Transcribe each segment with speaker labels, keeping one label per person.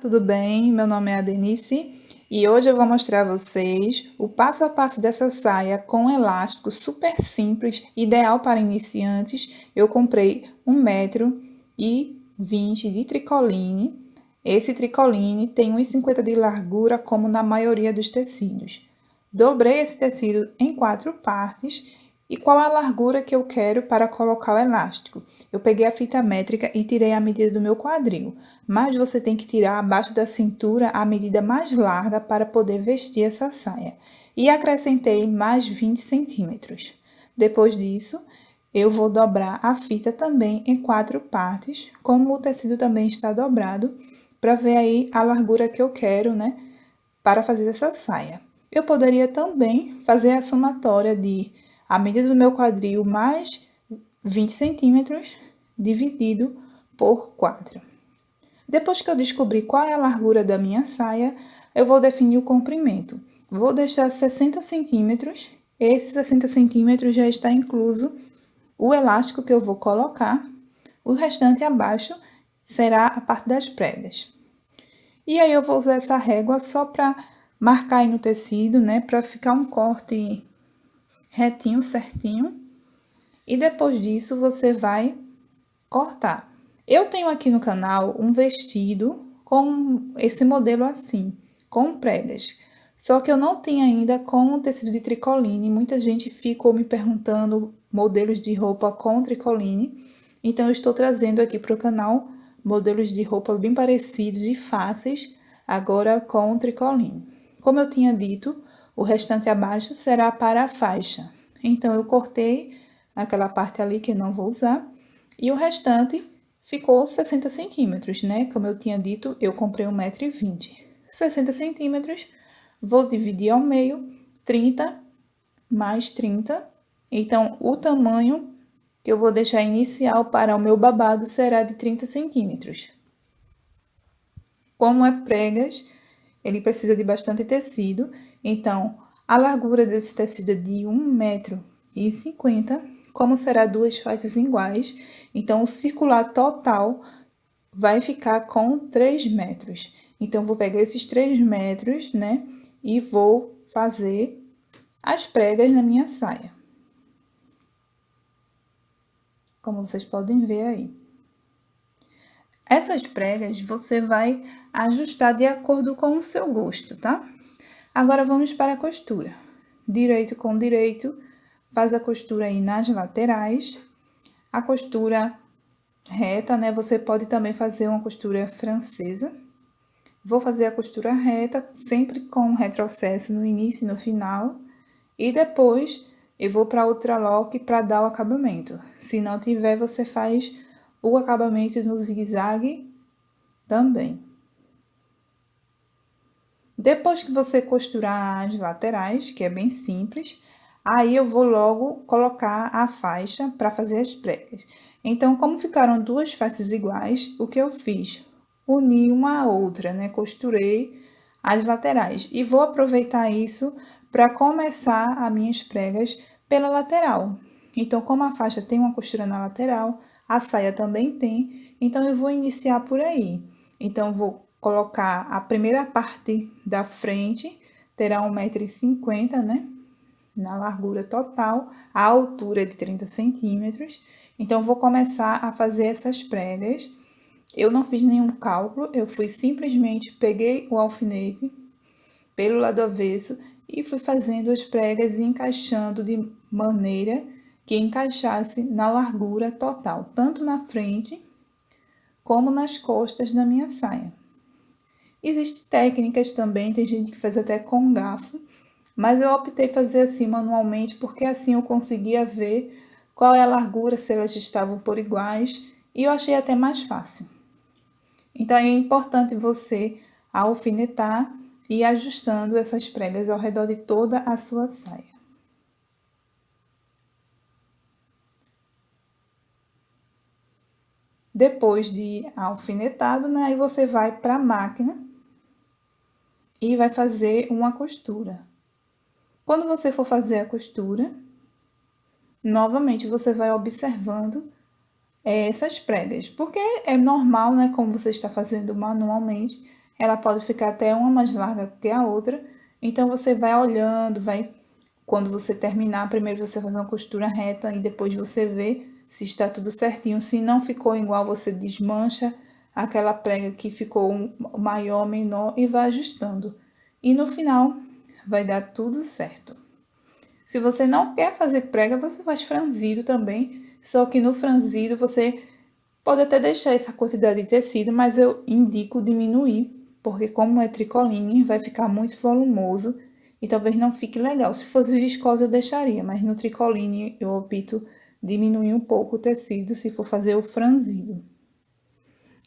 Speaker 1: Tudo bem? Meu nome é Adenice e hoje eu vou mostrar a vocês o passo a passo dessa saia com elástico super simples, ideal para iniciantes. Eu comprei 1,20 m de tricoline. Esse tricoline tem 1,50 m de largura, como na maioria dos tecidos. Dobrei esse tecido em 4 partes. E qual a largura que eu quero para colocar o elástico? Eu peguei a fita métrica e tirei a medida do meu quadril, mas você tem que tirar abaixo da cintura a medida mais larga para poder vestir essa saia. E acrescentei mais 20 centímetros. Depois disso, eu vou dobrar a fita também em 4 partes, como o tecido também está dobrado, para ver aí a largura que eu quero, né, para fazer essa saia. Eu poderia também fazer a somatória de a medida do meu quadril mais 20 centímetros dividido por 4. Depois que eu descobrir qual é a largura da minha saia, eu vou definir o comprimento. Vou deixar 60 centímetros. Esses 60 centímetros já está incluso o elástico que eu vou colocar. O restante abaixo será a parte das pregas. E aí eu vou usar essa régua só para marcar aí no tecido, né? Para ficar um corte retinho, certinho. E depois disso você vai cortar. Eu tenho aqui no canal um vestido com esse modelo assim, com pregas. Só que eu não tenho ainda com o tecido de tricoline. Muita gente ficou me perguntando modelos de roupa com tricoline. Então, eu estou trazendo aqui para o canal modelos de roupa bem parecidos e fáceis, agora com tricoline. Como eu tinha dito, o restante abaixo será para a faixa. Então, eu cortei aquela parte ali que eu não vou usar. E o restante ficou 60 centímetros, né? Como eu tinha dito, eu comprei 1,20 m. 60 centímetros, vou dividir ao meio, 30 mais 30. Então, o tamanho que eu vou deixar inicial para o meu babado será de 30 centímetros. Como é pregas, ele precisa de bastante tecido, então a largura desse tecido é de 1,50 m. Como será duas faixas iguais, então o circular total vai ficar com 3 metros. Então, vou pegar esses 3 metros, né, e vou fazer as pregas na minha saia. Como vocês podem ver aí. Essas pregas você vai ajustar de acordo com o seu gosto, tá? Agora, vamos para a costura. Direito com direito, faz a costura aí nas laterais. A costura reta, né? Você pode também fazer uma costura francesa. Vou fazer a costura reta, sempre com retrocesso no início e no final. E depois, eu vou para outra lock para dar o acabamento. Se não tiver, você faz o acabamento no zigue-zague também. Depois que você costurar as laterais, que é bem simples, aí eu vou logo colocar a faixa para fazer as pregas. Então, como ficaram duas faces iguais, o que eu fiz? Uni uma a outra, né? Costurei as laterais. E vou aproveitar isso para começar as minhas pregas pela lateral. Então, como a faixa tem uma costura na lateral, a saia também tem, então eu vou iniciar por aí. Então, vou colocar a primeira parte da frente, terá 1,50 m, né? Na largura total, a altura é de 30 centímetros. Então, vou começar a fazer essas pregas. Eu não fiz nenhum cálculo, eu fui simplesmente, peguei o alfinete pelo lado avesso e fui fazendo as pregas e encaixando de maneira que encaixasse na largura total, tanto na frente como nas costas da minha saia. Existem técnicas também, tem gente que faz até com garfo, mas eu optei fazer assim manualmente, porque assim eu conseguia ver qual é a largura, se elas estavam por iguais, e eu achei até mais fácil. Então, é importante você alfinetar e ir ajustando essas pregas ao redor de toda a sua saia. Depois de alfinetado, né, aí você vai para a máquina e vai fazer uma costura. Quando você for fazer a costura, novamente você vai observando essas pregas, porque é normal, né, como você está fazendo manualmente, ela pode ficar até uma mais larga que a outra. Então, você vai olhando, quando você terminar, primeiro você faz uma costura reta e depois você vê se está tudo certinho. Se não ficou igual, você desmancha aquela prega que ficou maior, menor e vai ajustando. E no final, vai dar tudo certo. Se você não quer fazer prega, você faz franzido também. Só que no franzido você pode até deixar essa quantidade de tecido, mas eu indico diminuir, porque como é tricoline, vai ficar muito volumoso e talvez não fique legal. Se fosse viscose eu deixaria, mas no tricoline eu opto diminuir um pouco o tecido se for fazer o franzido.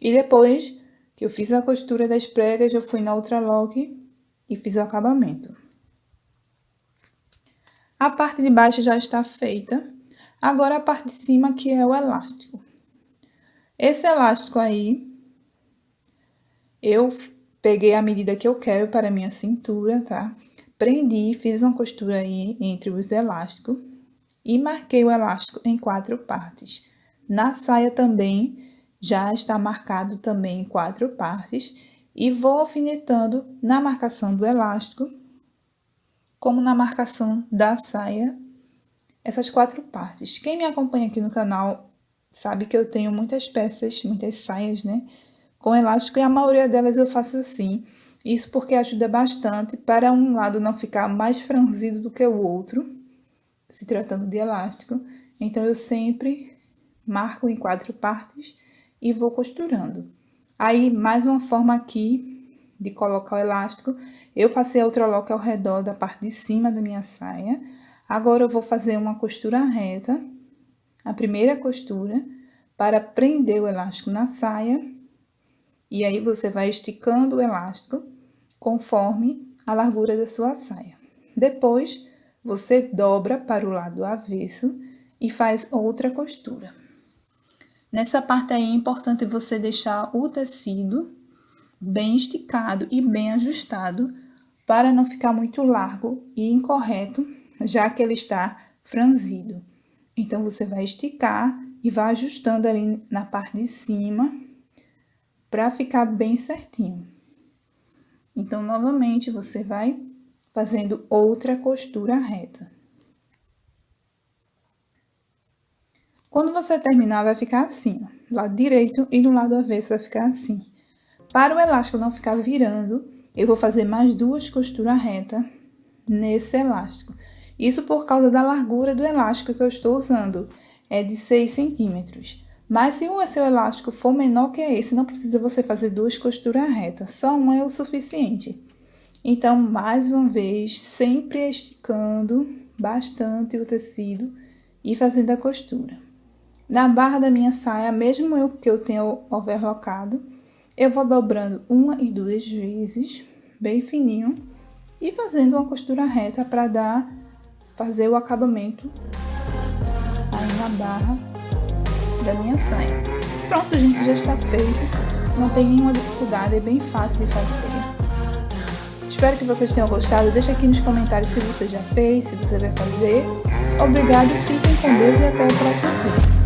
Speaker 1: E depois que eu fiz a costura das pregas, eu fui na Ultralock e fiz o acabamento. A parte de baixo já está feita. Agora a parte de cima, que é o elástico. Esse elástico aí, eu peguei a medida que eu quero para a minha cintura, tá? Prendi, fiz uma costura aí entre os elásticos e marquei o elástico em 4 partes. Na saia também já está marcado também em 4 partes e vou alfinetando na marcação do elástico, como na marcação da saia, essas 4 partes. Quem me acompanha aqui no canal sabe que eu tenho muitas peças, muitas saias, né? Com elástico, e a maioria delas eu faço assim. Isso porque ajuda bastante para um lado não ficar mais franzido do que o outro, se tratando de elástico. Então, eu sempre marco em 4 partes e vou costurando. Aí, mais uma forma aqui de colocar o elástico, eu passei a Ultralock ao redor da parte de cima da minha saia. Agora, eu vou fazer uma costura reta, a primeira costura, para prender o elástico na saia. E aí, você vai esticando o elástico conforme a largura da sua saia. Depois, você dobra para o lado avesso e faz outra costura. Nessa parte aí é importante você deixar o tecido bem esticado e bem ajustado para não ficar muito largo e incorreto, já que ele está franzido. Então, você vai esticar e vai ajustando ali na parte de cima para ficar bem certinho. Então, novamente, você vai fazendo outra costura reta. Quando você terminar, vai ficar assim, ó, lado direito e no lado avesso vai ficar assim. Para o elástico não ficar virando, eu vou fazer mais 2 costuras retas nesse elástico. Isso por causa da largura do elástico que eu estou usando, é de 6 centímetros. Mas se o seu elástico for menor que esse, não precisa você fazer 2 costuras retas, só uma é o suficiente. Então, mais uma vez, sempre esticando bastante o tecido e fazendo a costura. Na barra da minha saia, mesmo que eu tenha overlockado, eu vou dobrando 1 e 2 vezes, bem fininho, e fazendo uma costura reta para fazer o acabamento aí na barra da minha saia. Pronto, gente, já está feito. Não tem nenhuma dificuldade, é bem fácil de fazer. Espero que vocês tenham gostado. Deixa aqui nos comentários se você já fez, se você vai fazer. Obrigado, fiquem com Deus e até o próximo vídeo.